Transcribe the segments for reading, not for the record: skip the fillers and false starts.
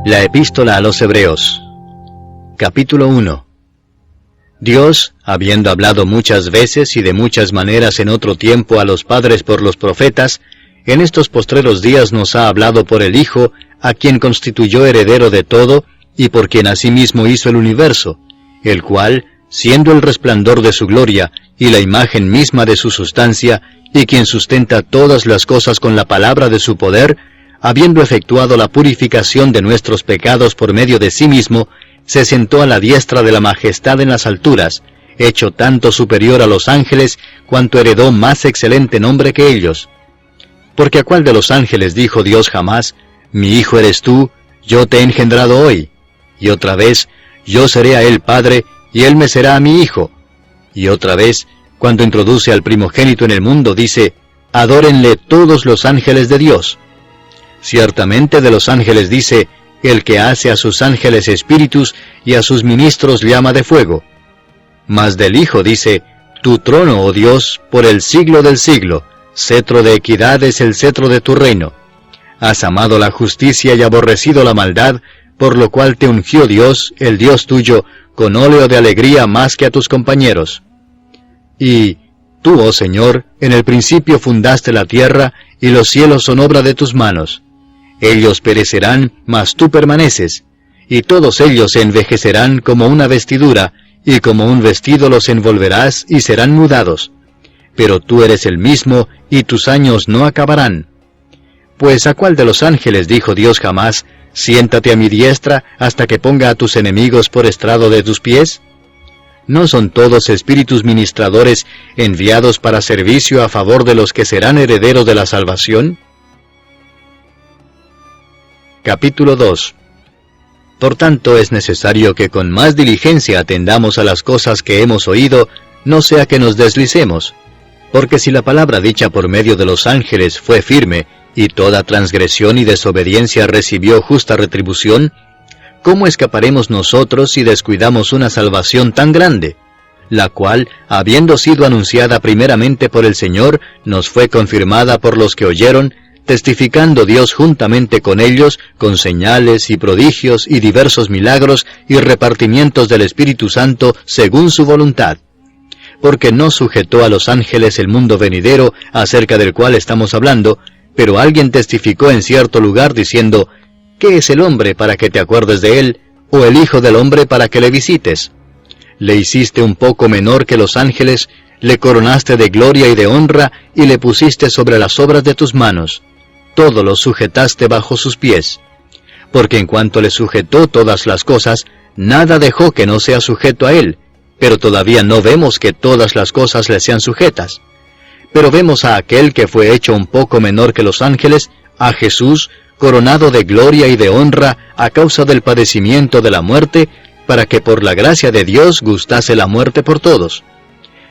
La Epístola a los Hebreos. Capítulo 1. Dios, habiendo hablado muchas veces y de muchas maneras en otro tiempo a los padres por los profetas, en estos postreros días nos ha hablado por el Hijo, a quien constituyó heredero de todo, y por quien asimismo hizo el universo, el cual, siendo el resplandor de su gloria, y la imagen misma de su sustancia, y quien sustenta todas las cosas con la palabra de su poder, habiendo efectuado la purificación de nuestros pecados por medio de sí mismo, se sentó a la diestra de la majestad en las alturas, hecho tanto superior a los ángeles, cuanto heredó más excelente nombre que ellos. Porque a cuál de los ángeles dijo Dios jamás, mi hijo eres tú, yo te he engendrado hoy? Y otra vez, yo seré a él padre, y él me será a mi hijo. Y otra vez, cuando introduce al primogénito en el mundo, dice, adórenle todos los ángeles de Dios. Ciertamente de los ángeles dice, el que hace a sus ángeles espíritus y a sus ministros llama de fuego. Mas del Hijo dice, tu trono, oh Dios, por el siglo del siglo, cetro de equidad es el cetro de tu reino. Has amado la justicia y aborrecido la maldad, por lo cual te ungió Dios, el Dios tuyo, con óleo de alegría más que a tus compañeros. Y tú, oh Señor, en el principio fundaste la tierra, y los cielos son obra de tus manos. Ellos perecerán, mas tú permaneces, y todos ellos se envejecerán como una vestidura, y como un vestido los envolverás y serán mudados. Pero tú eres el mismo, y tus años no acabarán. Pues ¿a cuál de los ángeles dijo Dios jamás, siéntate a mi diestra hasta que ponga a tus enemigos por estrado de tus pies? ¿No son todos espíritus ministradores enviados para servicio a favor de los que serán herederos de la salvación? Capítulo 2. Por tanto es necesario que con más diligencia atendamos a las cosas que hemos oído, no sea que nos deslicemos. Porque si la palabra dicha por medio de los ángeles fue firme, y toda transgresión y desobediencia recibió justa retribución, ¿cómo escaparemos nosotros si descuidamos una salvación tan grande? La cual, habiendo sido anunciada primeramente por el Señor, nos fue confirmada por los que oyeron, testificando Dios juntamente con ellos, con señales y prodigios y diversos milagros y repartimientos del Espíritu Santo según su voluntad. Porque no sujetó a los ángeles el mundo venidero, acerca del cual estamos hablando, pero alguien testificó en cierto lugar diciendo, ¿qué es el hombre para que te acuerdes de él, o el hijo del hombre para que le visites? Le hiciste un poco menor que los ángeles, le coronaste de gloria y de honra, y le pusiste sobre las obras de tus manos. Todo lo sujetaste bajo sus pies. Porque en cuanto le sujetó todas las cosas, nada dejó que no sea sujeto a él, pero todavía no vemos que todas las cosas le sean sujetas. Pero vemos a aquel que fue hecho un poco menor que los ángeles, a Jesús, coronado de gloria y de honra a causa del padecimiento de la muerte, para que por la gracia de Dios gustase la muerte por todos.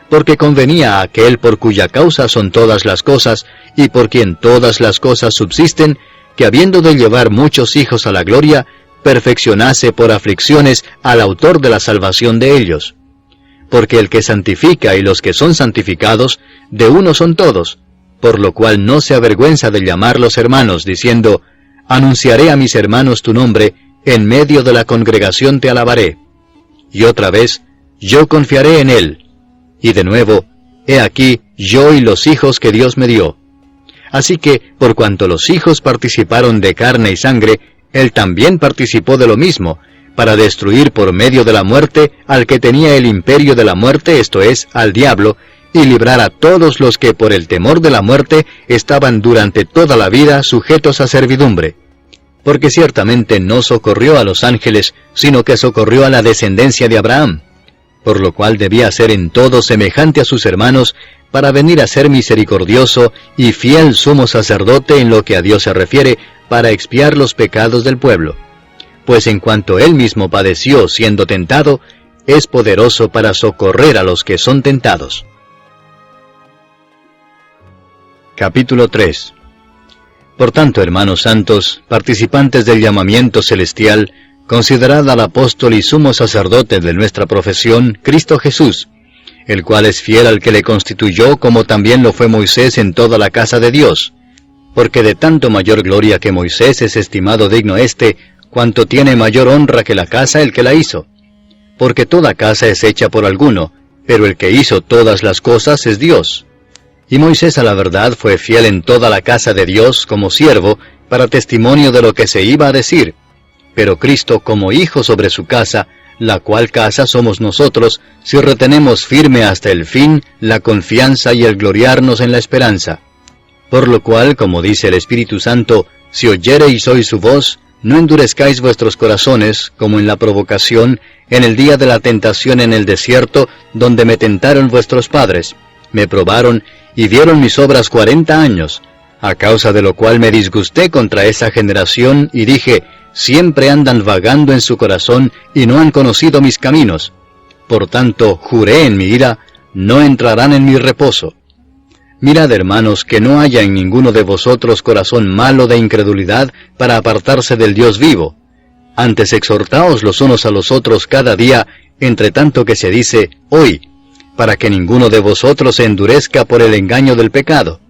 Porque convenía a aquel por cuya causa son todas las cosas, y por quien todas las cosas subsisten, que habiendo de llevar muchos hijos a la gloria, perfeccionase por aflicciones al autor de la salvación de ellos. Porque el que santifica y los que son santificados, de uno son todos, por lo cual no se avergüenza de llamarlos hermanos, diciendo, anunciaré a mis hermanos tu nombre, en medio de la congregación te alabaré. Y otra vez, yo confiaré en él. Y de nuevo, he aquí yo y los hijos que Dios me dio. Así que, por cuanto los hijos participaron de carne y sangre, él también participó de lo mismo, para destruir por medio de la muerte al que tenía el imperio de la muerte, esto es, al diablo, y librar a todos los que por el temor de la muerte estaban durante toda la vida sujetos a servidumbre. Porque ciertamente no socorrió a los ángeles, sino que socorrió a la descendencia de Abraham, por lo cual debía ser en todo semejante a sus hermanos, para venir a ser misericordioso y fiel sumo sacerdote en lo que a Dios se refiere, para expiar los pecados del pueblo. Pues en cuanto él mismo padeció siendo tentado, es poderoso para socorrer a los que son tentados. Capítulo 3. Por tanto, hermanos santos, participantes del llamamiento celestial, considerad al apóstol y sumo sacerdote de nuestra profesión, Cristo Jesús, el cual es fiel al que le constituyó, como también lo fue Moisés en toda la casa de Dios. Porque de tanto mayor gloria que Moisés es estimado digno éste, cuanto tiene mayor honra que la casa el que la hizo. Porque toda casa es hecha por alguno, pero el que hizo todas las cosas es Dios. Y Moisés a la verdad fue fiel en toda la casa de Dios como siervo, para testimonio de lo que se iba a decir. Pero Cristo como hijo sobre su casa, la cual casa somos nosotros, si retenemos firme hasta el fin la confianza y el gloriarnos en la esperanza. Por lo cual, como dice el Espíritu Santo, si oyereis hoy su voz, no endurezcáis vuestros corazones, como en la provocación, en el día de la tentación en el desierto, donde me tentaron vuestros padres, me probaron y vieron mis obras 40 años, a causa de lo cual me disgusté contra esa generación y dije, siempre andan vagando en su corazón y no han conocido mis caminos. Por tanto, juré en mi ira, no entrarán en mi reposo. Mirad, hermanos, que no haya en ninguno de vosotros corazón malo de incredulidad para apartarse del Dios vivo. Antes exhortaos los unos a los otros cada día, entre tanto que se dice, hoy, para que ninguno de vosotros se endurezca por el engaño del pecado.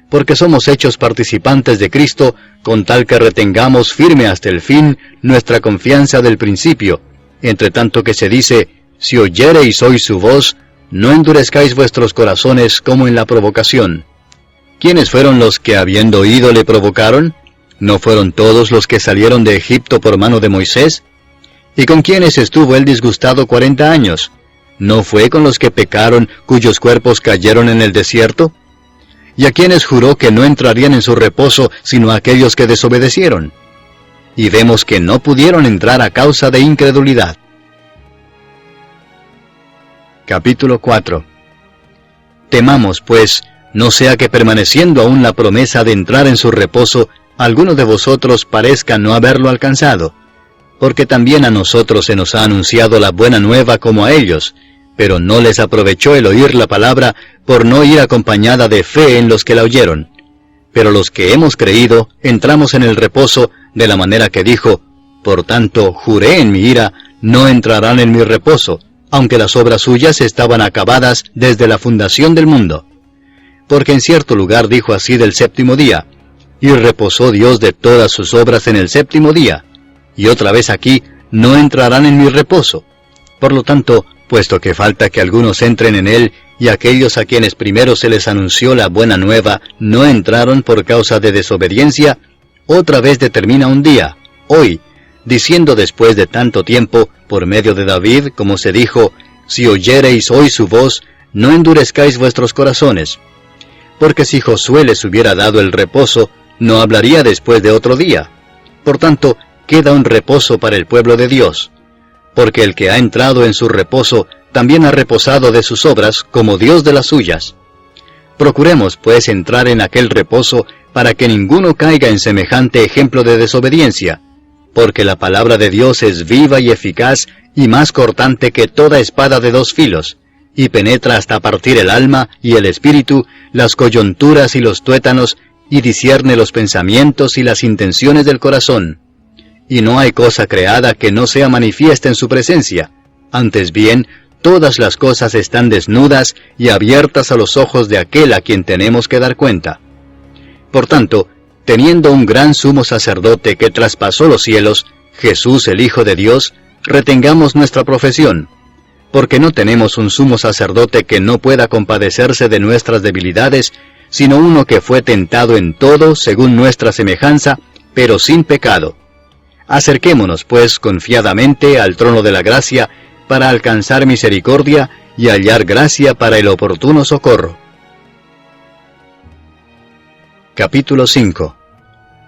Porque somos hechos participantes de Cristo, con tal que retengamos firme hasta el fin nuestra confianza del principio, entre tanto que se dice, si oyereis hoy su voz, no endurezcáis vuestros corazones como en la provocación. ¿Quiénes fueron los que habiendo oído le provocaron? ¿No fueron todos los que salieron de Egipto por mano de Moisés? ¿Y con quiénes estuvo él disgustado 40 años? ¿No fue con los que pecaron, cuyos cuerpos cayeron en el desierto? ¿Y a quienes juró que no entrarían en su reposo, sino a aquellos que desobedecieron? Y vemos que no pudieron entrar a causa de incredulidad. Capítulo 4. Temamos, pues, no sea que permaneciendo aún la promesa de entrar en su reposo, alguno de vosotros parezca no haberlo alcanzado, porque también a nosotros se nos ha anunciado la buena nueva como a ellos, pero no les aprovechó el oír la palabra por no ir acompañada de fe en los que la oyeron. Pero los que hemos creído, entramos en el reposo, de la manera que dijo, por tanto, juré en mi ira, no entrarán en mi reposo, aunque las obras suyas estaban acabadas desde la fundación del mundo. Porque en cierto lugar dijo así del séptimo día, y reposó Dios de todas sus obras en el séptimo día, y otra vez aquí, no entrarán en mi reposo. Por lo tanto, puesto que falta que algunos entren en él, y aquellos a quienes primero se les anunció la buena nueva no entraron por causa de desobediencia, otra vez determina un día, hoy, diciendo después de tanto tiempo, por medio de David, como se dijo, si oyereis hoy su voz, no endurezcáis vuestros corazones. Porque si Josué les hubiera dado el reposo, no hablaría después de otro día. Por tanto, queda un reposo para el pueblo de Dios. Porque el que ha entrado en su reposo, también ha reposado de sus obras, como Dios de las suyas. Procuremos, pues, entrar en aquel reposo, para que ninguno caiga en semejante ejemplo de desobediencia, porque la palabra de Dios es viva y eficaz, y más cortante que toda espada de 2 filos, y penetra hasta partir el alma y el espíritu, las coyunturas y los tuétanos, y discierne los pensamientos y las intenciones del corazón. Y no hay cosa creada que no sea manifiesta en su presencia. Antes bien, todas las cosas están desnudas y abiertas a los ojos de aquel a quien tenemos que dar cuenta. Por tanto, teniendo un gran sumo sacerdote que traspasó los cielos, Jesús el Hijo de Dios, retengamos nuestra profesión, porque no tenemos un sumo sacerdote que no pueda compadecerse de nuestras debilidades, sino uno que fue tentado en todo según nuestra semejanza, pero sin pecado. Acerquémonos, pues, confiadamente al trono de la gracia, para alcanzar misericordia y hallar gracia para el oportuno socorro. Capítulo 5.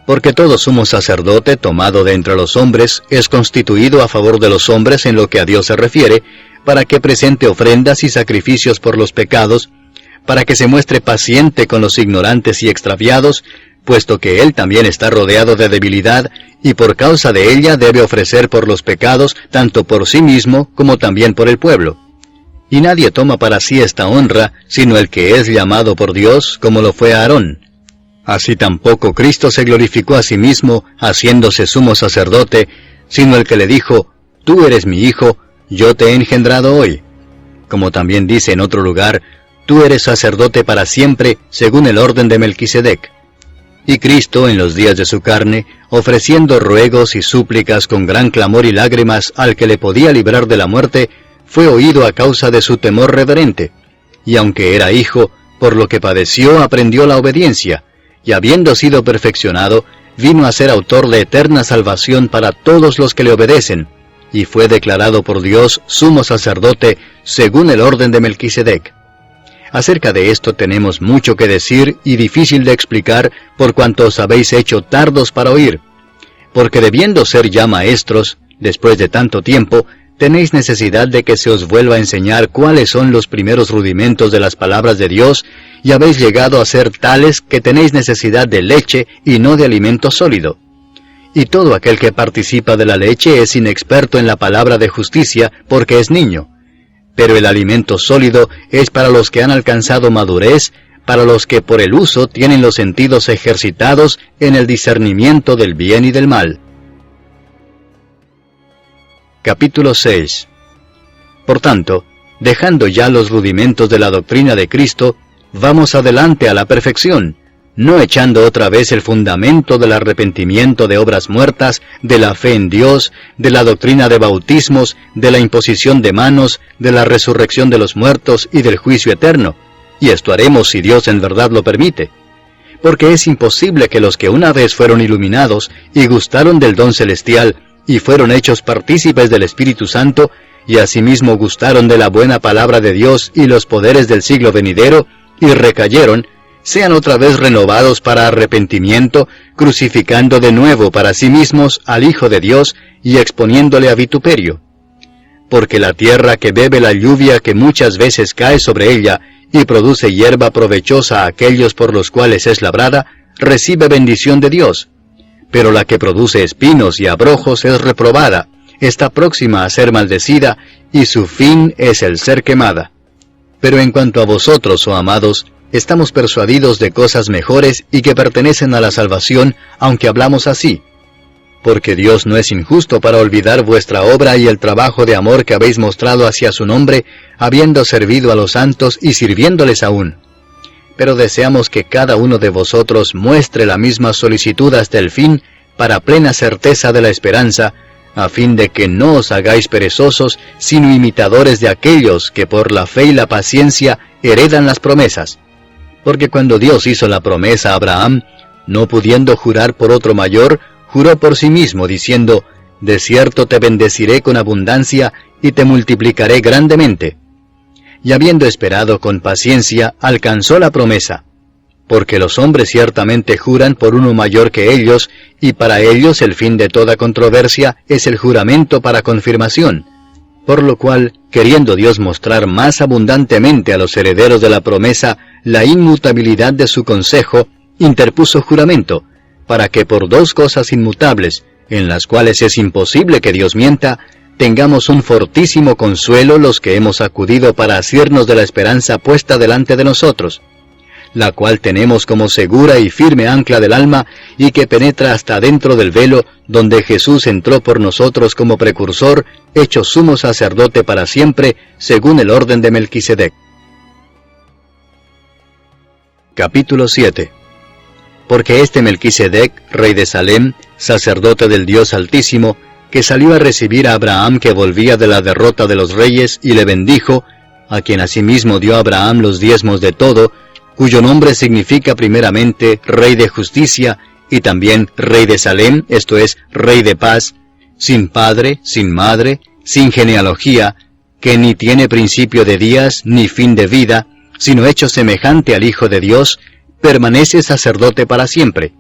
Porque todo sumo sacerdote tomado de entre los hombres es constituido a favor de los hombres en lo que a Dios se refiere, para que presente ofrendas y sacrificios por los pecados, para que se muestre paciente con los ignorantes y extraviados, puesto que él también está rodeado de debilidad, y por causa de ella debe ofrecer por los pecados, tanto por sí mismo como también por el pueblo. Y nadie toma para sí esta honra, sino el que es llamado por Dios, como lo fue Aarón. Así tampoco Cristo se glorificó a sí mismo, haciéndose sumo sacerdote, sino el que le dijo, tú eres mi hijo, yo te he engendrado hoy. Como también dice en otro lugar, tú eres sacerdote para siempre, según el orden de Melquisedec. Y Cristo, en los días de su carne, ofreciendo ruegos y súplicas con gran clamor y lágrimas al que le podía librar de la muerte, fue oído a causa de su temor reverente. Y aunque era hijo, por lo que padeció aprendió la obediencia, y habiendo sido perfeccionado, vino a ser autor de eterna salvación para todos los que le obedecen, y fue declarado por Dios sumo sacerdote según el orden de Melquisedec. Acerca de esto tenemos mucho que decir y difícil de explicar por cuanto os habéis hecho tardos para oír, porque debiendo ser ya maestros, después de tanto tiempo, tenéis necesidad de que se os vuelva a enseñar cuáles son los primeros rudimentos de las palabras de Dios, y habéis llegado a ser tales que tenéis necesidad de leche y no de alimento sólido. Y todo aquel que participa de la leche es inexperto en la palabra de justicia, porque es niño. Pero el alimento sólido es para los que han alcanzado madurez, para los que por el uso tienen los sentidos ejercitados en el discernimiento del bien y del mal. Capítulo 6. Por tanto, dejando ya los rudimentos de la doctrina de Cristo, vamos adelante a la perfección, no echando otra vez el fundamento del arrepentimiento de obras muertas, de la fe en Dios, de la doctrina de bautismos, de la imposición de manos, de la resurrección de los muertos y del juicio eterno. Y esto haremos si Dios en verdad lo permite. Porque es imposible que los que una vez fueron iluminados y gustaron del don celestial y fueron hechos partícipes del Espíritu Santo, y asimismo gustaron de la buena palabra de Dios y los poderes del siglo venidero, y recayeron, sean otra vez renovados para arrepentimiento, crucificando de nuevo para sí mismos al Hijo de Dios y exponiéndole a vituperio. Porque la tierra que bebe la lluvia que muchas veces cae sobre ella y produce hierba provechosa a aquellos por los cuales es labrada, recibe bendición de Dios. Pero la que produce espinos y abrojos es reprobada, está próxima a ser maldecida, y su fin es el ser quemada. Pero en cuanto a vosotros, oh amados, estamos persuadidos de cosas mejores y que pertenecen a la salvación, aunque hablamos así. Porque Dios no es injusto para olvidar vuestra obra y el trabajo de amor que habéis mostrado hacia su nombre, habiendo servido a los santos y sirviéndoles aún. Pero deseamos que cada uno de vosotros muestre la misma solicitud hasta el fin, para plena certeza de la esperanza, a fin de que no os hagáis perezosos, sino imitadores de aquellos que por la fe y la paciencia heredan las promesas. Porque cuando Dios hizo la promesa a Abraham, no pudiendo jurar por otro mayor, juró por sí mismo, diciendo, «De cierto te bendeciré con abundancia, y te multiplicaré grandemente». Y habiendo esperado con paciencia, alcanzó la promesa. Porque los hombres ciertamente juran por uno mayor que ellos, y para ellos el fin de toda controversia es el juramento para confirmación. Por lo cual, queriendo Dios mostrar más abundantemente a los herederos de la promesa la inmutabilidad de su consejo, interpuso juramento, para que por dos cosas inmutables, en las cuales es imposible que Dios mienta, tengamos un fortísimo consuelo los que hemos acudido para asirnos de la esperanza puesta delante de nosotros, la cual tenemos como segura y firme ancla del alma, y que penetra hasta dentro del velo, donde Jesús entró por nosotros como precursor, hecho sumo sacerdote para siempre, según el orden de Melquisedec. Capítulo 7. Porque este Melquisedec, rey de Salem, sacerdote del Dios Altísimo, que salió a recibir a Abraham que volvía de la derrota de los reyes y le bendijo, a quien asimismo dio a Abraham los diezmos de todo, cuyo nombre significa primeramente Rey de Justicia, y también Rey de Salem, esto es, Rey de Paz, sin padre, sin madre, sin genealogía, que ni tiene principio de días ni fin de vida, sino hecho semejante al Hijo de Dios, permanece sacerdote para siempre.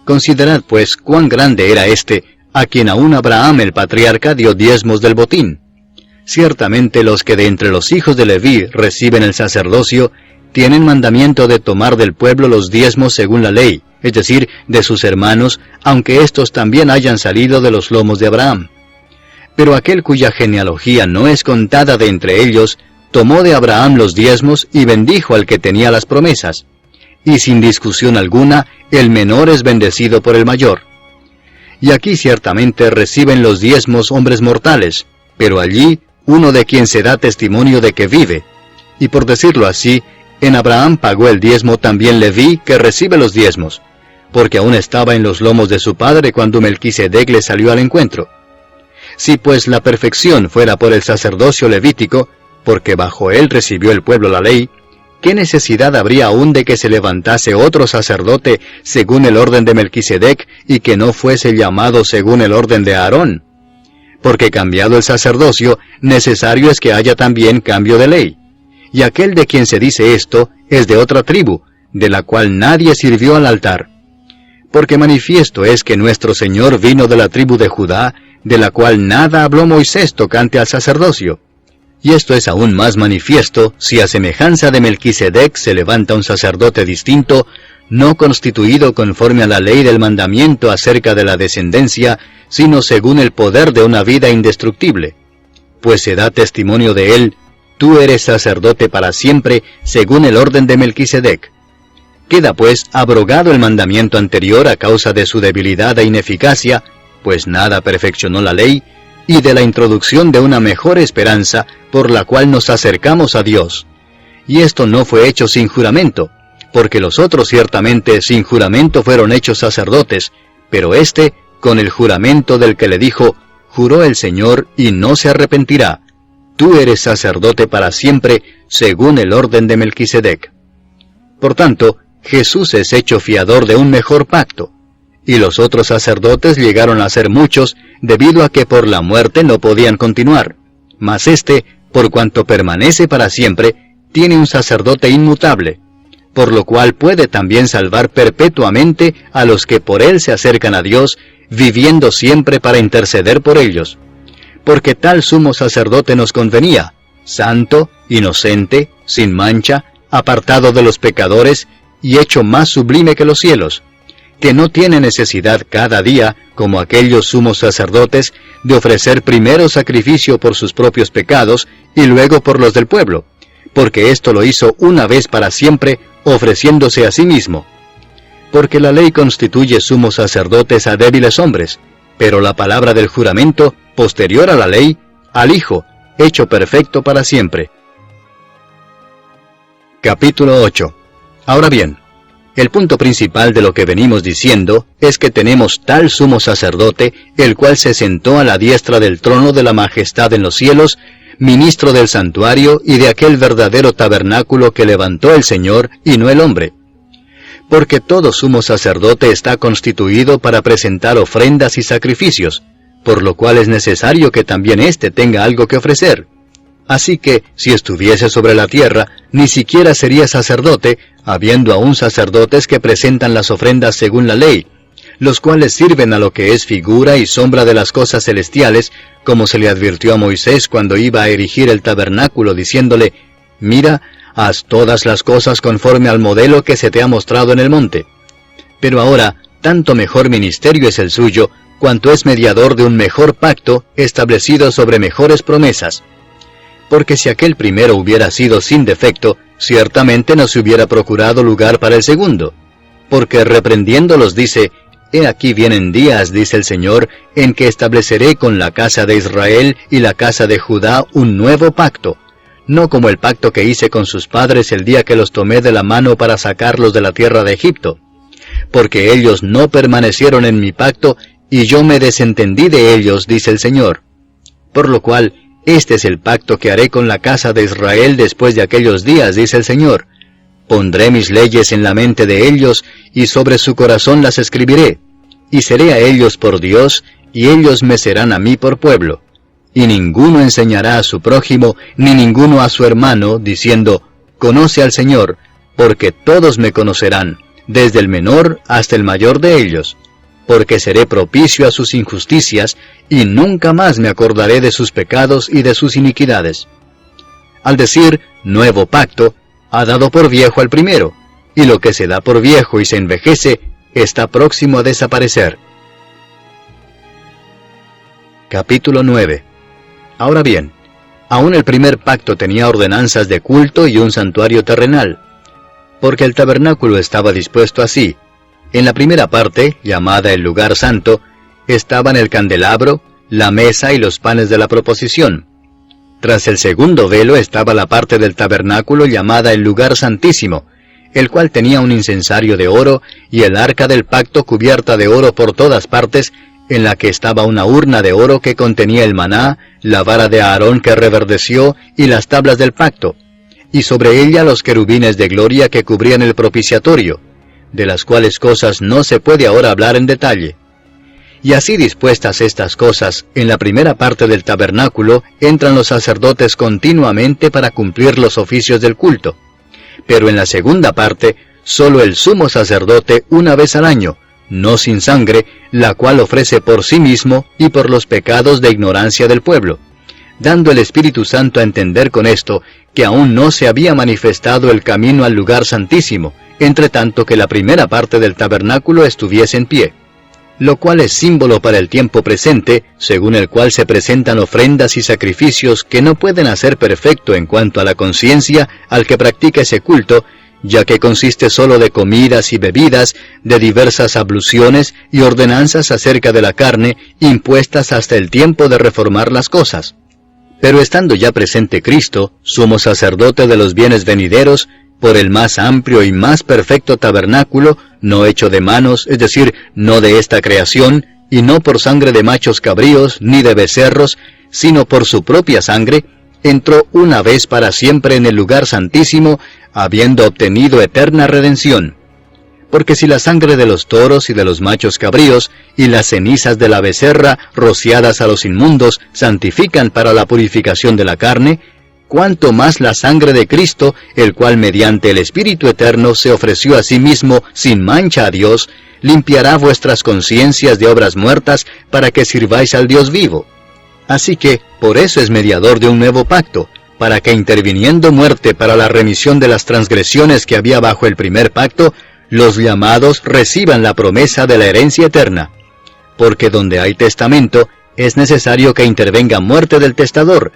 Considerad pues cuán grande era éste, a quien aún Abraham el patriarca dio diezmos del botín. Ciertamente los que de entre los hijos de Leví reciben el sacerdocio, tienen mandamiento de tomar del pueblo los diezmos según la ley, es decir, de sus hermanos, aunque éstos también hayan salido de los lomos de Abraham. Pero aquel cuya genealogía no es contada de entre ellos, tomó de Abraham los diezmos y bendijo al que tenía las promesas. Y sin discusión alguna, el menor es bendecido por el mayor. Y aquí ciertamente reciben los diezmos hombres mortales, pero allí uno de quien se da testimonio de que vive. Y por decirlo así, en Abraham pagó el diezmo también Leví, que recibe los diezmos, porque aún estaba en los lomos de su padre cuando Melquisedec le salió al encuentro. Si pues la perfección fuera por el sacerdocio levítico, porque bajo él recibió el pueblo la ley, ¿qué necesidad habría aún de que se levantase otro sacerdote según el orden de Melquisedec y que no fuese llamado según el orden de Aarón? Porque cambiado el sacerdocio, necesario es que haya también cambio de ley. Y aquel de quien se dice esto es de otra tribu, de la cual nadie sirvió al altar. Porque manifiesto es que nuestro Señor vino de la tribu de Judá, de la cual nada habló Moisés tocante al sacerdocio. Y esto es aún más manifiesto si a semejanza de Melquisedec se levanta un sacerdote distinto, no constituido conforme a la ley del mandamiento acerca de la descendencia, sino según el poder de una vida indestructible. Pues se da testimonio de él: tú eres sacerdote para siempre, según el orden de Melquisedec. Queda pues abrogado el mandamiento anterior a causa de su debilidad e ineficacia, pues nada perfeccionó la ley, y de la introducción de una mejor esperanza, por la cual nos acercamos a Dios. Y esto no fue hecho sin juramento, porque los otros ciertamente sin juramento fueron hechos sacerdotes, pero éste con el juramento del que le dijo: juró el Señor y no se arrepentirá, tú eres sacerdote para siempre, según el orden de Melquisedec. Por tanto, Jesús es hecho fiador de un mejor pacto, y los otros sacerdotes llegaron a ser muchos, debido a que por la muerte no podían continuar. Mas éste, por cuanto permanece para siempre, tiene un sacerdote inmutable, por lo cual puede también salvar perpetuamente a los que por él se acercan a Dios, viviendo siempre para interceder por ellos. Porque tal sumo sacerdote nos convenía, santo, inocente, sin mancha, apartado de los pecadores, y hecho más sublime que los cielos, que no tiene necesidad cada día, como aquellos sumos sacerdotes, de ofrecer primero sacrificio por sus propios pecados y luego por los del pueblo, porque esto lo hizo una vez para siempre, ofreciéndose a sí mismo. Porque la ley constituye sumos sacerdotes a débiles hombres, pero la palabra del juramento, posterior a la ley, al Hijo, hecho perfecto para siempre. Capítulo 8. Ahora bien, el punto principal de lo que venimos diciendo es que tenemos tal sumo sacerdote, el cual se sentó a la diestra del trono de la majestad en los cielos, ministro del santuario y de aquel verdadero tabernáculo que levantó el Señor y no el hombre. Porque todo sumo sacerdote está constituido para presentar ofrendas y sacrificios, por lo cual es necesario que también éste tenga algo que ofrecer. Así que, si estuviese sobre la tierra, ni siquiera sería sacerdote, habiendo aún sacerdotes que presentan las ofrendas según la ley, los cuales sirven a lo que es figura y sombra de las cosas celestiales, como se le advirtió a Moisés cuando iba a erigir el tabernáculo, diciéndole: mira, haz todas las cosas conforme al modelo que se te ha mostrado en el monte. Pero ahora, tanto mejor ministerio es el suyo, cuanto es mediador de un mejor pacto, establecido sobre mejores promesas. Porque si aquel primero hubiera sido sin defecto, ciertamente no se hubiera procurado lugar para el segundo. Porque reprendiéndolos dice: he aquí vienen días, dice el Señor, en que estableceré con la casa de Israel y la casa de Judá un nuevo pacto, no como el pacto que hice con sus padres el día que los tomé de la mano para sacarlos de la tierra de Egipto. Porque ellos no permanecieron en mi pacto, y yo me desentendí de ellos, dice el Señor. Por lo cual, este es el pacto que haré con la casa de Israel después de aquellos días, dice el Señor. Pondré mis leyes en la mente de ellos, y sobre su corazón las escribiré. Y seré a ellos por Dios, y ellos me serán a mí por pueblo. Y ninguno enseñará a su prójimo, ni ninguno a su hermano, diciendo: conoce al Señor, porque todos me conocerán, desde el menor hasta el mayor de ellos. Porque seré propicio a sus injusticias, y nunca más me acordaré de sus pecados y de sus iniquidades. Al decir nuevo pacto, ha dado por viejo al primero, y lo que se da por viejo y se envejece, está próximo a desaparecer. Capítulo 9. Ahora bien, aún el primer pacto tenía ordenanzas de culto y un santuario terrenal, porque el tabernáculo estaba dispuesto así. En la primera parte, llamada el lugar santo, estaban el candelabro, la mesa y los panes de la proposición. Tras el segundo velo estaba la parte del tabernáculo llamada el lugar santísimo, el cual tenía un incensario de oro, y el arca del pacto cubierta de oro por todas partes, en la que estaba una urna de oro que contenía el maná, la vara de Aarón que reverdeció, y las tablas del pacto, y sobre ella los querubines de gloria que cubrían el propiciatorio, de las cuales cosas no se puede ahora hablar en detalle. Y así dispuestas estas cosas, en la primera parte del tabernáculo entran los sacerdotes continuamente para cumplir los oficios del culto. Pero en la segunda parte, solo el sumo sacerdote una vez al año, no sin sangre, la cual ofrece por sí mismo y por los pecados de ignorancia del pueblo, dando el Espíritu Santo a entender con esto que aún no se había manifestado el camino al lugar santísimo, entre tanto que la primera parte del tabernáculo estuviese en pie, lo cual es símbolo para el tiempo presente, según el cual se presentan ofrendas y sacrificios que no pueden hacer perfecto en cuanto a la conciencia al que practica ese culto, ya que consiste solo de comidas y bebidas, de diversas abluciones y ordenanzas acerca de la carne, impuestas hasta el tiempo de reformar las cosas. Pero estando ya presente Cristo, sumo sacerdote de los bienes venideros, por el más amplio y más perfecto tabernáculo, no hecho de manos, es decir, no de esta creación, y no por sangre de machos cabríos, ni de becerros, sino por su propia sangre, entró una vez para siempre en el lugar santísimo, habiendo obtenido eterna redención. Porque si la sangre de los toros y de los machos cabríos, y las cenizas de la becerra, rociadas a los inmundos, santifican para la purificación de la carne, cuánto más la sangre de Cristo, el cual mediante el Espíritu Eterno se ofreció a sí mismo sin mancha a Dios, limpiará vuestras conciencias de obras muertas para que sirváis al Dios vivo. Así que, por eso es mediador de un nuevo pacto, para que interviniendo muerte para la remisión de las transgresiones que había bajo el primer pacto, los llamados reciban la promesa de la herencia eterna. Porque donde hay testamento, es necesario que intervenga muerte del testador,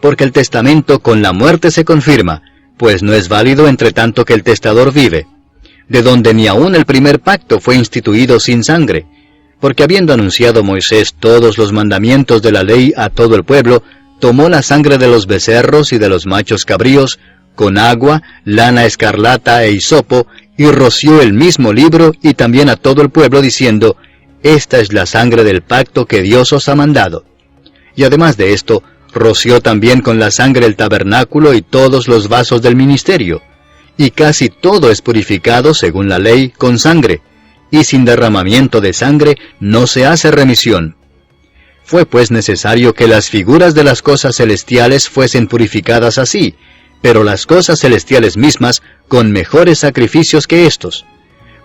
porque el testamento con la muerte se confirma, pues no es válido entre tanto que el testador vive, de donde ni aun el primer pacto fue instituido sin sangre, porque habiendo anunciado Moisés todos los mandamientos de la ley a todo el pueblo, tomó la sangre de los becerros y de los machos cabríos, con agua, lana escarlata e hisopo, y roció el mismo libro y también a todo el pueblo, diciendo, esta es la sangre del pacto que Dios os ha mandado. Y además de esto, roció también con la sangre el tabernáculo y todos los vasos del ministerio, y casi todo es purificado según la ley con sangre, y sin derramamiento de sangre no se hace remisión. Fue pues necesario que las figuras de las cosas celestiales fuesen purificadas así, pero las cosas celestiales mismas con mejores sacrificios que estos,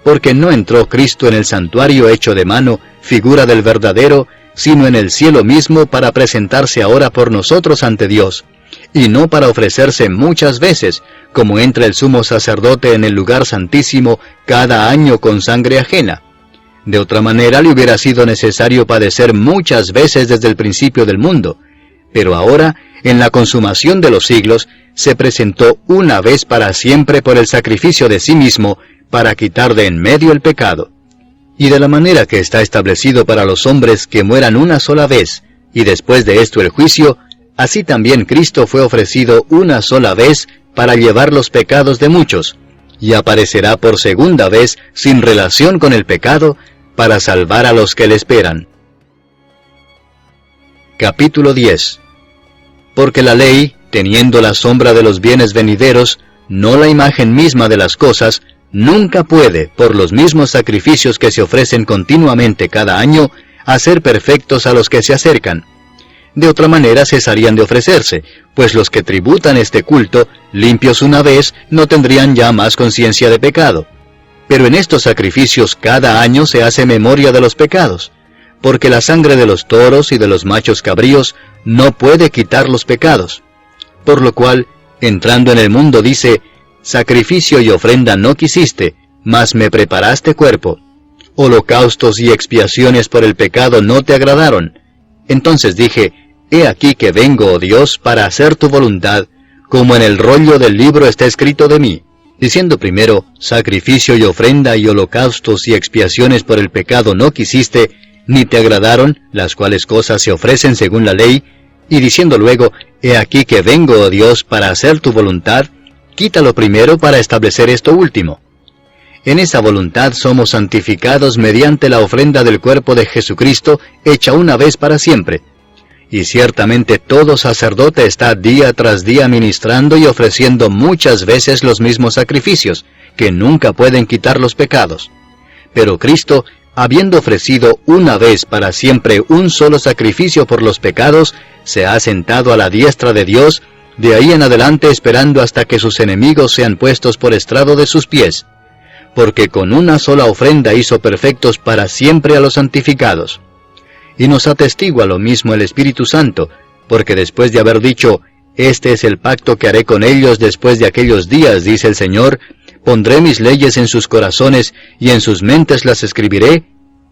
porque no entró Cristo en el santuario hecho de mano, figura del verdadero, sino en el cielo mismo para presentarse ahora por nosotros ante Dios, y no para ofrecerse muchas veces, como entra el sumo sacerdote en el lugar santísimo cada año con sangre ajena. De otra manera le hubiera sido necesario padecer muchas veces desde el principio del mundo, pero ahora, en la consumación de los siglos, se presentó una vez para siempre por el sacrificio de sí mismo, para quitar de en medio el pecado. Y de la manera que está establecido para los hombres que mueran una sola vez, y después de esto el juicio, así también Cristo fue ofrecido una sola vez para llevar los pecados de muchos, y aparecerá por segunda vez sin relación con el pecado, para salvar a los que le esperan. Capítulo 10. Porque la ley, teniendo la sombra de los bienes venideros, no la imagen misma de las cosas, nunca puede, por los mismos sacrificios que se ofrecen continuamente cada año, hacer perfectos a los que se acercan. De otra manera cesarían de ofrecerse, pues los que tributan este culto, limpios una vez, no tendrían ya más conciencia de pecado. Pero en estos sacrificios cada año se hace memoria de los pecados, porque la sangre de los toros y de los machos cabríos no puede quitar los pecados. Por lo cual, entrando en el mundo dice, sacrificio y ofrenda no quisiste, mas me preparaste cuerpo. Holocaustos y expiaciones por el pecado no te agradaron. Entonces dije, he aquí que vengo, oh Dios, para hacer tu voluntad, como en el rollo del libro está escrito de mí. Diciendo primero, sacrificio y ofrenda y holocaustos y expiaciones por el pecado no quisiste, ni te agradaron, las cuales cosas se ofrecen según la ley, y diciendo luego, he aquí que vengo, oh Dios, para hacer tu voluntad, quita lo primero para establecer esto último. En esa voluntad somos santificados mediante la ofrenda del cuerpo de Jesucristo, hecha una vez para siempre. Y ciertamente todo sacerdote está día tras día ministrando y ofreciendo muchas veces los mismos sacrificios, que nunca pueden quitar los pecados. Pero Cristo, habiendo ofrecido una vez para siempre un solo sacrificio por los pecados, se ha sentado a la diestra de Dios, de ahí en adelante esperando hasta que sus enemigos sean puestos por estrado de sus pies. Porque con una sola ofrenda hizo perfectos para siempre a los santificados. Y nos atestigua lo mismo el Espíritu Santo, porque después de haber dicho, «Este es el pacto que haré con ellos después de aquellos días», dice el Señor, «Pondré mis leyes en sus corazones, y en sus mentes las escribiré»,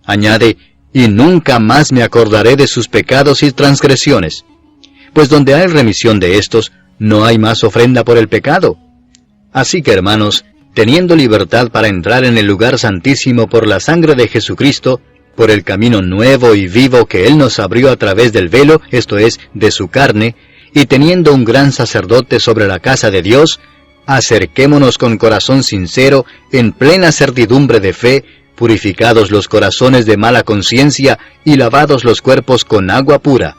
añade, «y nunca más me acordaré de sus pecados y transgresiones». Pues donde hay remisión de estos, no hay más ofrenda por el pecado. Así que, hermanos, teniendo libertad para entrar en el lugar santísimo por la sangre de Jesucristo, por el camino nuevo y vivo que Él nos abrió a través del velo, esto es, de su carne, y teniendo un gran sacerdote sobre la casa de Dios, acerquémonos con corazón sincero, en plena certidumbre de fe, purificados los corazones de mala conciencia y lavados los cuerpos con agua pura.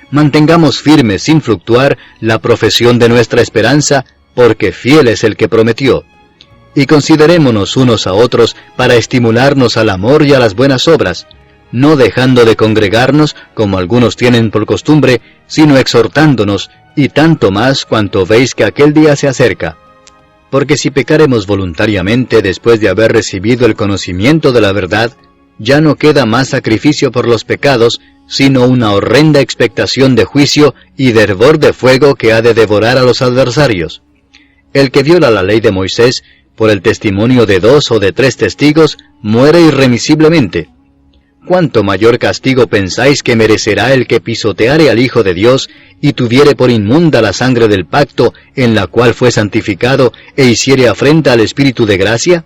Mantengamos firme sin fluctuar la profesión de nuestra esperanza, porque fiel es el que prometió. Y considerémonos unos a otros para estimularnos al amor y a las buenas obras, no dejando de congregarnos, como algunos tienen por costumbre, sino exhortándonos, y tanto más cuanto veis que aquel día se acerca. Porque si pecaremos voluntariamente después de haber recibido el conocimiento de la verdad, ya no queda más sacrificio por los pecados, sino una horrenda expectación de juicio y de hervor de fuego que ha de devorar a los adversarios. El que viola la ley de Moisés, por el testimonio de 2 o de 3 testigos, muere irremisiblemente. ¿Cuánto mayor castigo pensáis que merecerá el que pisoteare al Hijo de Dios, y tuviere por inmunda la sangre del pacto, en la cual fue santificado, e hiciere afrenta al Espíritu de gracia?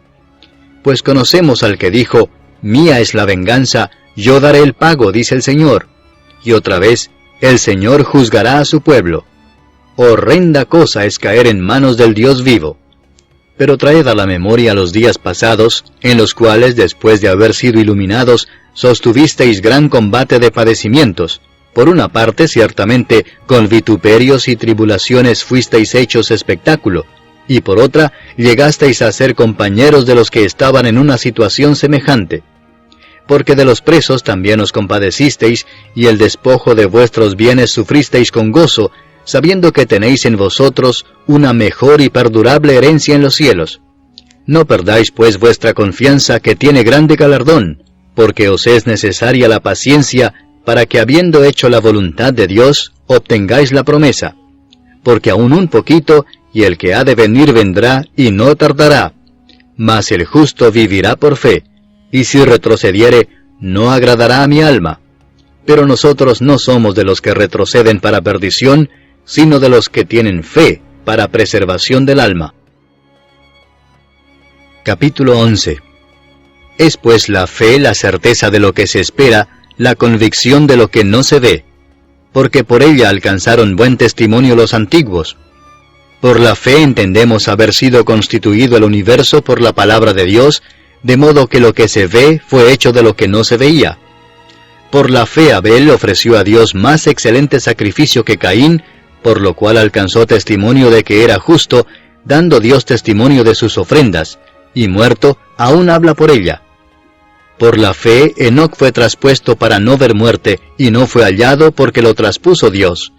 Pues conocemos al que dijo, «Mía es la venganza, yo daré el pago», dice el Señor. Y otra vez, «El Señor juzgará a su pueblo». Horrenda cosa es caer en manos del Dios vivo. Pero traed a la memoria los días pasados, en los cuales, después de haber sido iluminados, sostuvisteis gran combate de padecimientos. Por una parte, ciertamente, con vituperios y tribulaciones fuisteis hechos espectáculo, y por otra, llegasteis a ser compañeros de los que estaban en una situación semejante. Porque de los presos también os compadecisteis, y el despojo de vuestros bienes sufristeis con gozo, sabiendo que tenéis en vosotros una mejor y perdurable herencia en los cielos. No perdáis pues vuestra confianza, que tiene grande galardón, porque os es necesaria la paciencia, para que habiendo hecho la voluntad de Dios, obtengáis la promesa. Porque aún un poquito, y el que ha de venir vendrá, y no tardará. Mas el justo vivirá por fe, y si retrocediere, no agradará a mi alma. Pero nosotros no somos de los que retroceden para perdición, sino de los que tienen fe para preservación del alma. Capítulo 11. Es pues la fe la certeza de lo que se espera, la convicción de lo que no se ve, porque por ella alcanzaron buen testimonio los antiguos. Por la fe entendemos haber sido constituido el universo por la palabra de Dios, de modo que lo que se ve fue hecho de lo que no se veía. Por la fe Abel ofreció a Dios más excelente sacrificio que Caín, por lo cual alcanzó testimonio de que era justo, dando Dios testimonio de sus ofrendas, y muerto, aún habla por ella. Por la fe Enoc fue traspuesto para no ver muerte, y no fue hallado porque lo traspuso Dios.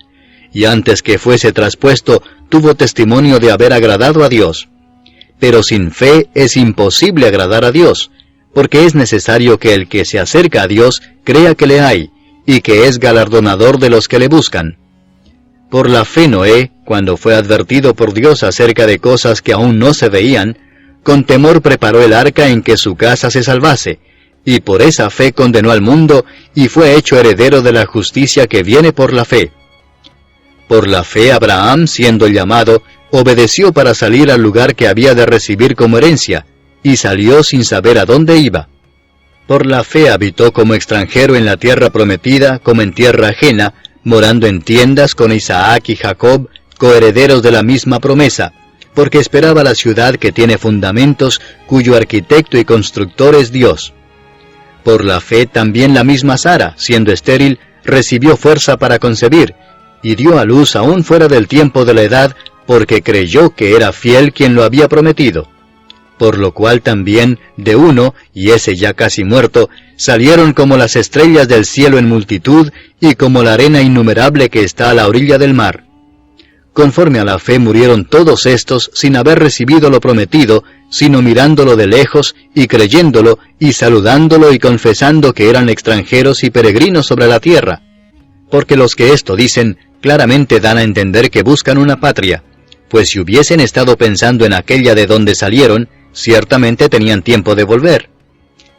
Y antes que fuese traspuesto, tuvo testimonio de haber agradado a Dios. Pero sin fe es imposible agradar a Dios, porque es necesario que el que se acerca a Dios crea que le hay, y que es galardonador de los que le buscan. Por la fe Noé, cuando fue advertido por Dios acerca de cosas que aún no se veían, con temor preparó el arca en que su casa se salvase, y por esa fe condenó al mundo, y fue hecho heredero de la justicia que viene por la fe. Por la fe Abraham, siendo llamado, obedeció para salir al lugar que había de recibir como herencia, y salió sin saber a dónde iba. Por la fe habitó como extranjero en la tierra prometida, como en tierra ajena, morando en tiendas con Isaac y Jacob, coherederos de la misma promesa, porque esperaba la ciudad que tiene fundamentos, cuyo arquitecto y constructor es Dios. Por la fe también la misma Sara, siendo estéril, recibió fuerza para concebir, y dio a luz aún fuera del tiempo de la edad, porque creyó que era fiel quien lo había prometido. Por lo cual también, de uno, y ese ya casi muerto, salieron como las estrellas del cielo en multitud, y como la arena innumerable que está a la orilla del mar. Conforme a la fe murieron todos estos sin haber recibido lo prometido, sino mirándolo de lejos, y creyéndolo, y saludándolo y confesando que eran extranjeros y peregrinos sobre la tierra. Porque los que esto dicen, claramente dan a entender que buscan una patria, pues si hubiesen estado pensando en aquella de donde salieron, ciertamente tenían tiempo de volver.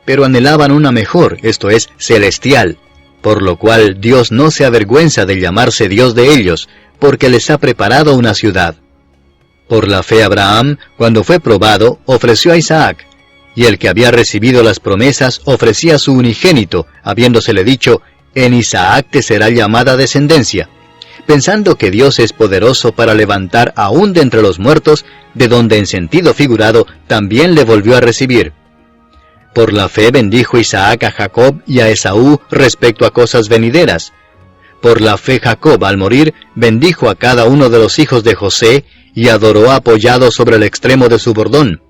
Pero anhelaban una mejor, esto es, celestial, por lo cual Dios no se avergüenza de llamarse Dios de ellos, porque les ha preparado una ciudad. Por la fe Abraham, cuando fue probado, ofreció a Isaac, y el que había recibido las promesas ofrecía a su unigénito, habiéndosele dicho, en Isaac te será llamada descendencia, pensando que Dios es poderoso para levantar aún de entre los muertos, de donde en sentido figurado también le volvió a recibir. Por la fe bendijo Isaac a Jacob y a Esaú respecto a cosas venideras. Por la fe Jacob al morir bendijo a cada uno de los hijos de José y adoró apoyado sobre el extremo de su bordón.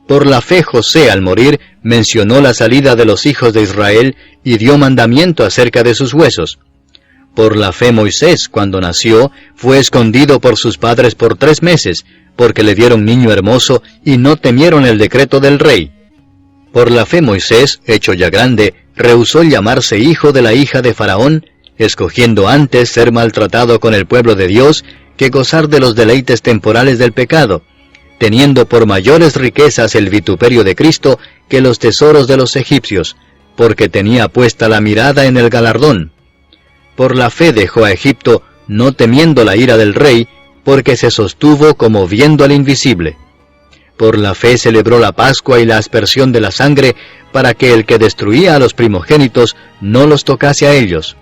Por la fe José al morir mencionó la salida de los hijos de Israel y dio mandamiento acerca de sus huesos. Por la fe Moisés, cuando nació, fue escondido por sus padres por 3 meses, porque le dieron niño hermoso y no temieron el decreto del rey. Por la fe Moisés, hecho ya grande, rehusó llamarse hijo de la hija de Faraón, escogiendo antes ser maltratado con el pueblo de Dios que gozar de los deleites temporales del pecado, teniendo por mayores riquezas el vituperio de Cristo que los tesoros de los egipcios, porque tenía puesta la mirada en el galardón. Por la fe dejó a Egipto, no temiendo la ira del rey, porque se sostuvo como viendo al invisible. Por la fe celebró la Pascua y la aspersión de la sangre, para que el que destruía a los primogénitos no los tocase a ellos.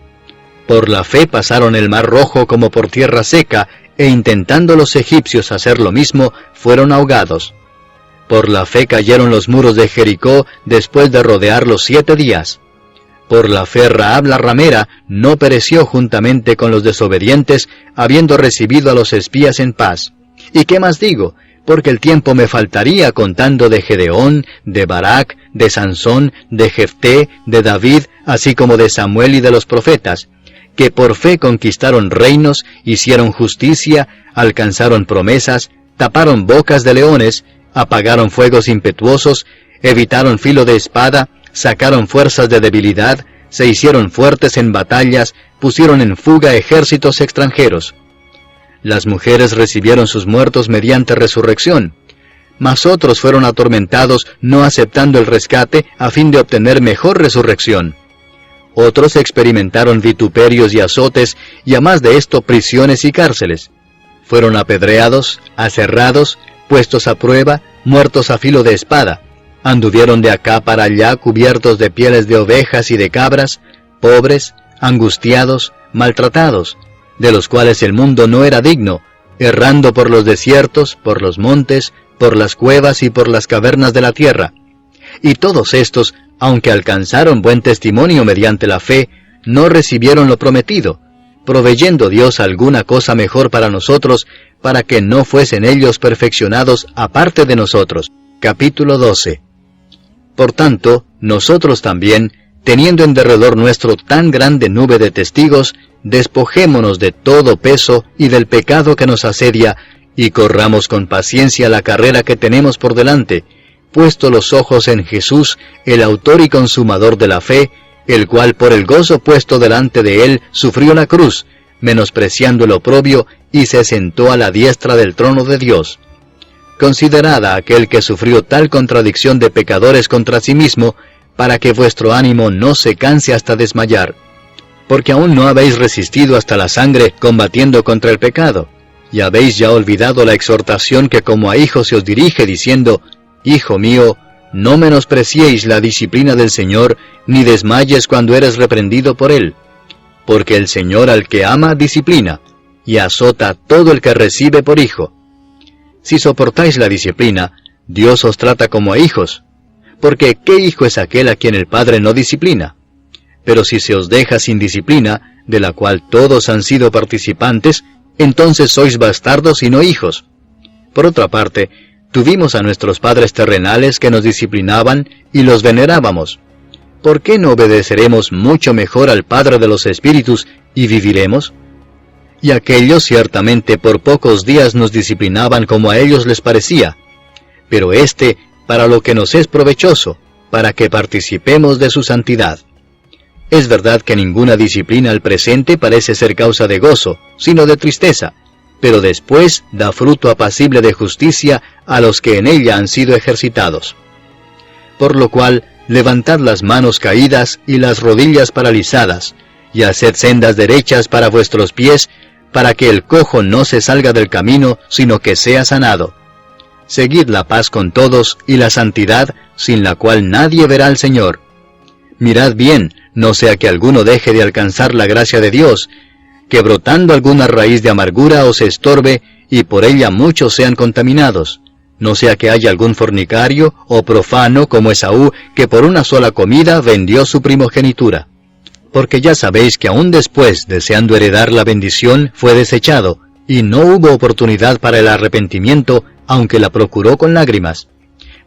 Por la fe pasaron el mar Rojo como por tierra seca, e intentando los egipcios hacer lo mismo, fueron ahogados. Por la fe cayeron los muros de Jericó después de rodearlos 7 días. Por la fe Rahab la ramera no pereció juntamente con los desobedientes, habiendo recibido a los espías en paz. ¿Y qué más digo? Porque el tiempo me faltaría contando de Gedeón, de Barak, de Sansón, de Jefté, de David, así como de Samuel y de los profetas, que por fe conquistaron reinos, hicieron justicia, alcanzaron promesas, taparon bocas de leones, apagaron fuegos impetuosos, evitaron filo de espada, sacaron fuerzas de debilidad, se hicieron fuertes en batallas, pusieron en fuga ejércitos extranjeros. Las mujeres recibieron sus muertos mediante resurrección, mas otros fueron atormentados no aceptando el rescate a fin de obtener mejor resurrección. Otros experimentaron vituperios y azotes, y a más de esto prisiones y cárceles. Fueron apedreados, aserrados, puestos a prueba, muertos a filo de espada. Anduvieron de acá para allá cubiertos de pieles de ovejas y de cabras, pobres, angustiados, maltratados, de los cuales el mundo no era digno, errando por los desiertos, por los montes, por las cuevas y por las cavernas de la tierra. Y todos estos, aunque alcanzaron buen testimonio mediante la fe, no recibieron lo prometido, proveyendo Dios alguna cosa mejor para nosotros, para que no fuesen ellos perfeccionados aparte de nosotros. Capítulo 12. Por tanto, nosotros también, teniendo en derredor nuestro tan grande nube de testigos, despojémonos de todo peso y del pecado que nos asedia, y corramos con paciencia la carrera que tenemos por delante, puesto los ojos en Jesús, el autor y consumador de la fe, el cual por el gozo puesto delante de él sufrió la cruz, menospreciando el oprobio, y se sentó a la diestra del trono de Dios. Considerad a aquel que sufrió tal contradicción de pecadores contra sí mismo, para que vuestro ánimo no se canse hasta desmayar. Porque aún no habéis resistido hasta la sangre combatiendo contra el pecado, y habéis ya olvidado la exhortación que como a hijos se os dirige, diciendo, Hijo mío, no menospreciéis la disciplina del Señor, ni desmayes cuando eres reprendido por Él. Porque el Señor al que ama disciplina, y azota todo el que recibe por hijo. Si soportáis la disciplina, Dios os trata como a hijos. Porque ¿qué hijo es aquel a quien el Padre no disciplina? Pero si se os deja sin disciplina, de la cual todos han sido participantes, entonces sois bastardos y no hijos. Por otra parte, tuvimos a nuestros padres terrenales que nos disciplinaban y los venerábamos. ¿Por qué no obedeceremos mucho mejor al Padre de los Espíritus y viviremos? Y aquellos ciertamente por pocos días nos disciplinaban como a ellos les parecía, pero éste para lo que nos es provechoso, para que participemos de su santidad. Es verdad que ninguna disciplina al presente parece ser causa de gozo, sino de tristeza, pero después da fruto apacible de justicia a los que en ella han sido ejercitados. Por lo cual, levantad las manos caídas y las rodillas paralizadas, y haced sendas derechas para vuestros pies, para que el cojo no se salga del camino, sino que sea sanado. Seguid la paz con todos y la santidad, sin la cual nadie verá al Señor. Mirad bien, no sea que alguno deje de alcanzar la gracia de Dios, que brotando alguna raíz de amargura os estorbe, y por ella muchos sean contaminados. No sea que haya algún fornicario o profano como Esaú, que por una sola comida vendió su primogenitura. Porque ya sabéis que aún después, deseando heredar la bendición, fue desechado, y no hubo oportunidad para el arrepentimiento, aunque la procuró con lágrimas.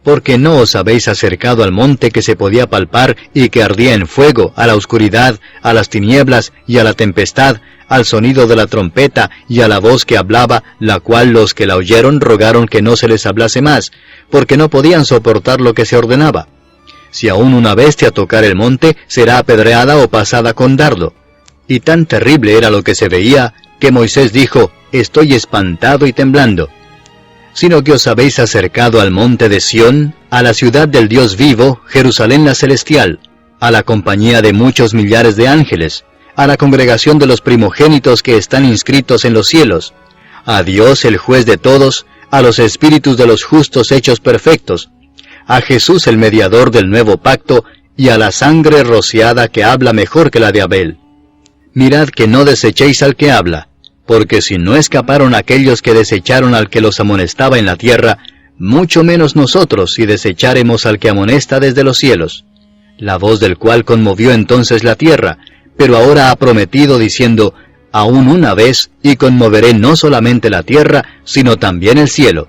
Porque no os habéis acercado al monte que se podía palpar y que ardía en fuego, a la oscuridad, a las tinieblas y a la tempestad, al sonido de la trompeta y a la voz que hablaba, la cual los que la oyeron rogaron que no se les hablase más, porque no podían soportar lo que se ordenaba. Si aún una bestia tocar el monte, será apedreada o pasada con dardo. Y tan terrible era lo que se veía, que Moisés dijo, «Estoy espantado y temblando». Sino que os habéis acercado al monte de Sión, a la ciudad del Dios vivo, Jerusalén la celestial, a la compañía de muchos millares de ángeles, a la congregación de los primogénitos que están inscritos en los cielos, a Dios el juez de todos, a los espíritus de los justos hechos perfectos, a Jesús el mediador del nuevo pacto, y a la sangre rociada que habla mejor que la de Abel. Mirad que no desechéis al que habla, porque si no escaparon aquellos que desecharon al que los amonestaba en la tierra, mucho menos nosotros si desecháremos al que amonesta desde los cielos, la voz del cual conmovió entonces la tierra, pero ahora ha prometido diciendo, aún una vez, y conmoveré no solamente la tierra, sino también el cielo.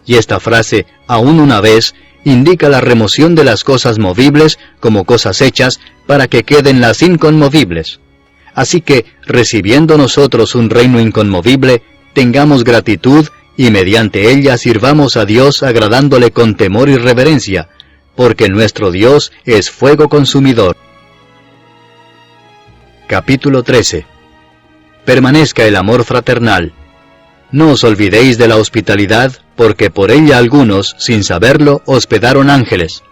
Y esta frase, aún una vez, indica la remoción de las cosas movibles como cosas hechas, para que queden las inconmovibles. Así que, recibiendo nosotros un reino inconmovible, tengamos gratitud, y mediante ella sirvamos a Dios agradándole con temor y reverencia, porque nuestro Dios es fuego consumidor. Capítulo 13. Permanezca el amor fraternal. No os olvidéis de la hospitalidad, porque por ella algunos, sin saberlo, hospedaron ángeles.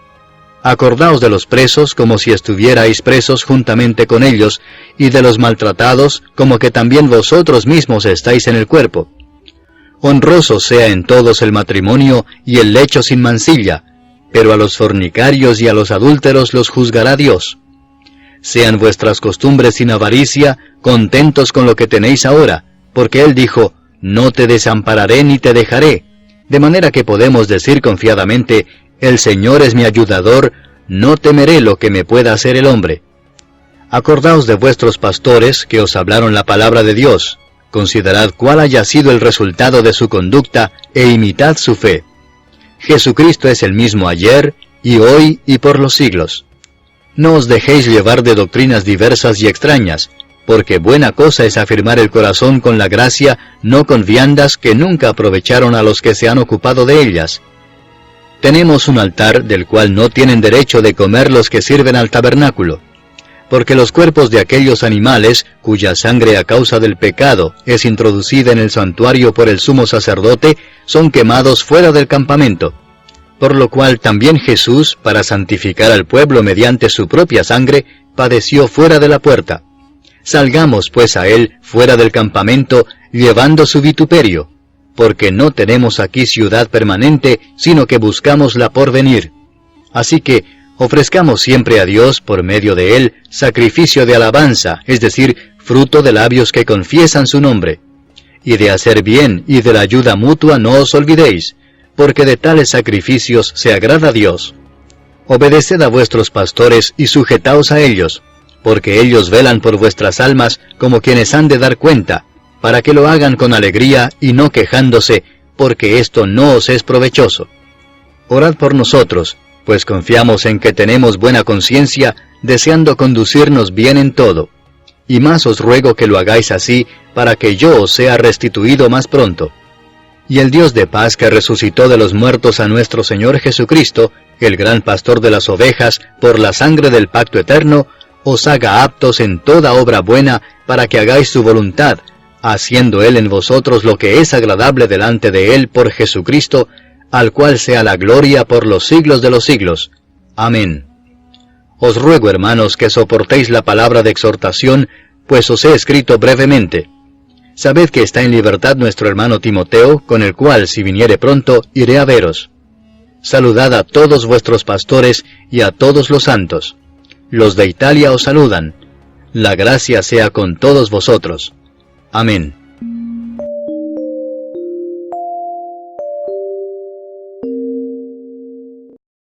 Acordaos de los presos como si estuvierais presos juntamente con ellos, y de los maltratados como que también vosotros mismos estáis en el cuerpo. Honroso sea en todos el matrimonio y el lecho sin mancilla, pero a los fornicarios y a los adúlteros los juzgará Dios. Sean vuestras costumbres sin avaricia, contentos con lo que tenéis ahora, porque Él dijo, no te desampararé ni te dejaré, de manera que podemos decir confiadamente, el Señor es mi ayudador, no temeré lo que me pueda hacer el hombre. Acordaos de vuestros pastores que os hablaron la palabra de Dios, considerad cuál haya sido el resultado de su conducta e imitad su fe. Jesucristo es el mismo ayer, y hoy, y por los siglos. No os dejéis llevar de doctrinas diversas y extrañas, porque buena cosa es afirmar el corazón con la gracia, no con viandas que nunca aprovecharon a los que se han ocupado de ellas. Tenemos un altar del cual no tienen derecho de comer los que sirven al tabernáculo, porque los cuerpos de aquellos animales, cuya sangre a causa del pecado es introducida en el santuario por el sumo sacerdote, son quemados fuera del campamento. Por lo cual también Jesús, para santificar al pueblo mediante su propia sangre, padeció fuera de la puerta. Salgamos pues a él fuera del campamento, llevando su vituperio, porque no tenemos aquí ciudad permanente, sino que buscamos la por venir. Así que, ofrezcamos siempre a Dios, por medio de él, sacrificio de alabanza, es decir, fruto de labios que confiesan su nombre. y de hacer bien y de la ayuda mutua no os olvidéis, porque de tales sacrificios se agrada Dios. Obedeced a vuestros pastores y sujetaos a ellos, porque ellos velan por vuestras almas como quienes han de dar cuenta, para que lo hagan con alegría y no quejándose, porque esto no os es provechoso. Orad por nosotros, pues confiamos en que tenemos buena conciencia, deseando conducirnos bien en todo. Y más os ruego que lo hagáis así, para que yo os sea restituido más pronto. Y el Dios de paz que resucitó de los muertos a nuestro Señor Jesucristo, el gran pastor de las ovejas, por la sangre del pacto eterno, os haga aptos en toda obra buena, para que hagáis su voluntad, haciendo Él en vosotros lo que es agradable delante de Él por Jesucristo, al cual sea la gloria por los siglos de los siglos. Amén. Os ruego, hermanos, que soportéis la palabra de exhortación, pues os he escrito brevemente. Sabed que está en libertad nuestro hermano Timoteo, con el cual, si viniere pronto, iré a veros. Saludad a todos vuestros pastores y a todos los santos. Los de Italia os saludan. La gracia sea con todos vosotros. Amén.